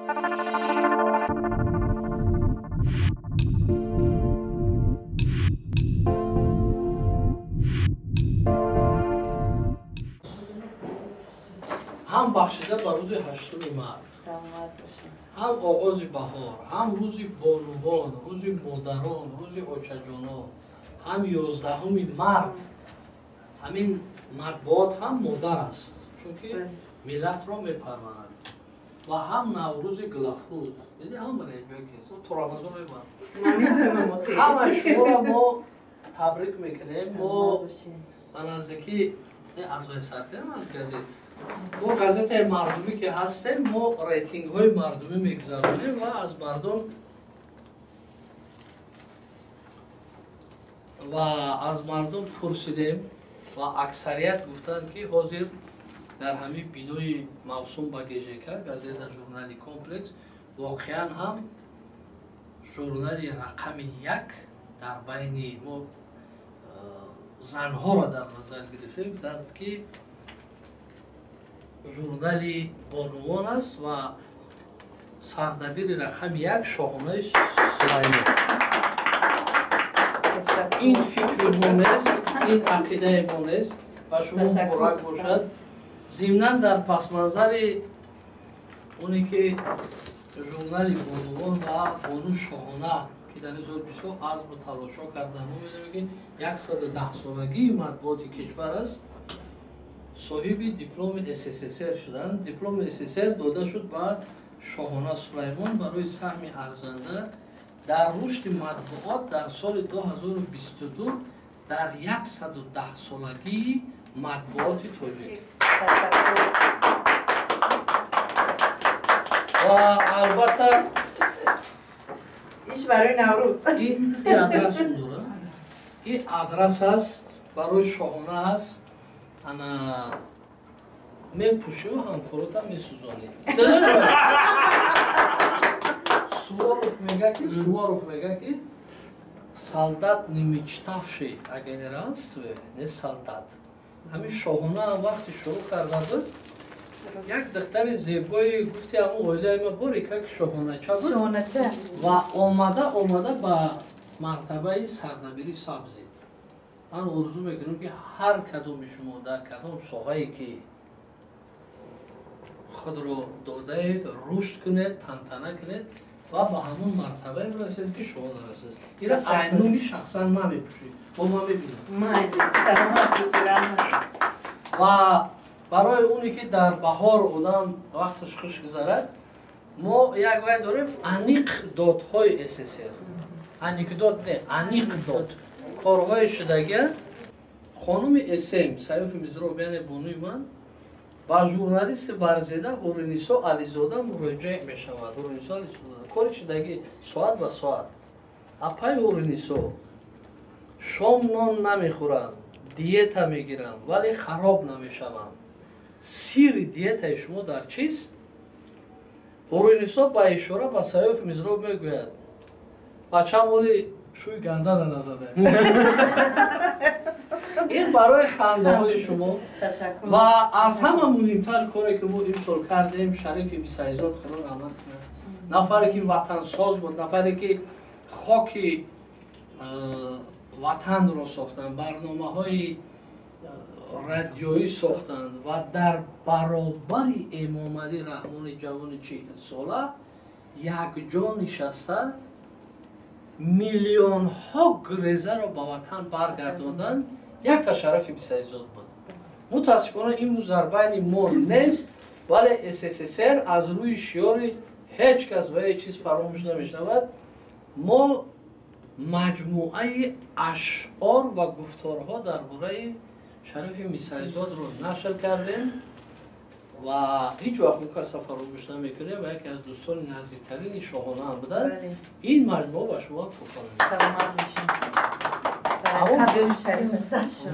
هم بخشیده با روز 8 مارس، هم آغاز بهار، هم روز بانوان، روز مادران، روز آچجانان، هم 11 مارد. همین مطبوعات هم مادر است چون که ملت را میپروراند و هم نوروز گلفروز، یعنی هم برای جایی تو رمضان میبرد همه شما را ما تبریک میکنیم. ما من نزدیکی از ویسته از گازت ما گازت مردمی که هستیم ما ریتینگ های مردمی میگذاریم و از مردم پرسیدیم و اکثریت گفتند که حاضر در همین بینوی موسوم به گژیکا گازت ژورنالی کمپلکس واقعا هم ژورنالی رقم 1 در بین ما زنها را در نظر گرفتیم که ژورنالی بانوان است و سردبیر رقم 1 شاهانه سلیمان. این فکر مونست، این عقیده مونست و شما مبارک باشد. ضمناً در پس منظر اونی که ژورنالی بانوان و بانو شاهانه که در 2020 عزم و تلاشا کردن ما می‌دونیم که 110 سالگی مطبوعات کشور است صاحب دیپلم SSSR شدند. دیپلم SSSR داده شد به شاهانه سلیمان برای سهم ارزنده در رشد مطبوعات در سال 2022 در 110 سالگی مطبوعات تاجیک. و البته ایش برای نوروز این آدرس داره، این آدرس است برای شاهانه است. انا میپوشه و همکارات هم میسوزانی. Суворов میگه که солдат не мечтавший о генералстве не солдат. همین شاهانه هم وقتی شروع کرده بود یک دختر زیبایی گفتی اما اویله ما باری که شاهانه چه بود و آمده به مرتبه سردبیری سبزی. من آرزو میکنم که هر کدوم شما در کدام ساحه‌ای که خود رو داده اید رشد کنید، تنتنه کنید و به همون مرتبه برسید که شما رسید. این را عینومی شخصا من میپوشید با من ببینم و برای اونی که در بهار آدم وقتش خوش گذرد ما یک وقت داریم انیکدوت‌های SSSR. انیکدوت نه، انیکدوت کارهای شدگی خانم اسم سیوف میزرابیان بانوی من با ژورنالیست ورزیده هورنیسا علیزاده مراجعه می شود. هورنیسا علیزاده کاری شدگی ساعت به ساعت اپای هورنیسا شام نان نمیخورم دیت میگیرم ولی خراب نمیشوم. سیر دیت شما در چیست؟ هورنیسا با اشاره با سیوف میزراب میگوید بچه‌م ولی شوی گنده نزده. این برای خاندان شما و از همه مهمتر کاری که ما امسال کردیم شریف بی‌سایزاد خدا رحمت کنه. نفری که وطن ساز بود، نفری که خاک وطن را ساختند، برنامه‌های رادیویی ساختند و در برابر امام علی رحمانی جوان 40 ساله یک جا نشسته میلیون ها گریزه را به وطن برگرداندن. یک تا شرف بی‌سایزاد بود. متاسفانه این روز در بین ما نیست ولی SSSR از روی شعار هیچ کس و هیچ چیز فراموش نمی‌شود. ما مجموعه اشعار و گفتارها درباره شریف بی‌سایزاد رو نشر کردیم و هیچ وقت اون کس فراموش نمی‌کنه و یکی از دوستان نزدیکترین شاهانه هم بودن. این مجموعه به شما توفیق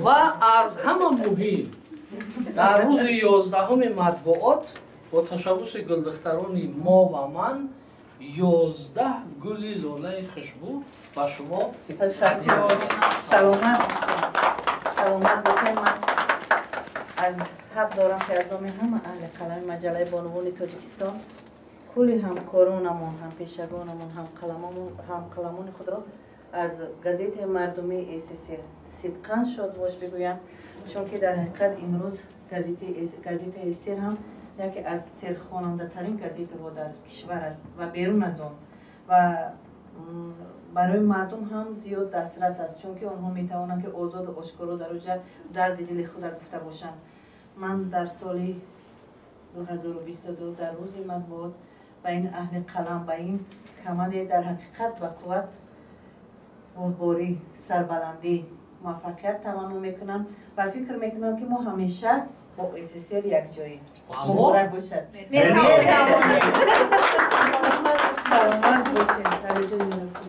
و از همه مهم در روز 11 مطبوعات با تشبث گلدختران ما و من 11 گل لاله خوشبو با شما سلامت باشید. من از حق دارم که از نام همه اهل قلم مجله بانوان تاجیکستان کلی همکارانمون، هم پیشگانمون، هم قلمان خود را از گزیت مردمی ایسیسی صدقاً شاد باش بگویم، چون که در حقیقت امروز گزیت ایسیر هم یکی از سرخواننده ترین گزیت ها در کشور است و بیرون از آن و برای مردم هم زیاد دسترس است، چون که آنها می توانند که آزاد و آشکارا در اونجا درد دل خود گفته باشند. من در سال 2022 در روز مطبوعات با این اهل قلم، با این کمد در حقیقت و قوت باری سربلندی موفقیت تمنا میکنم و فکر میکنم که ما همیشه با ایسیسیر یک جایی مبارک باشد. سلامت باشید.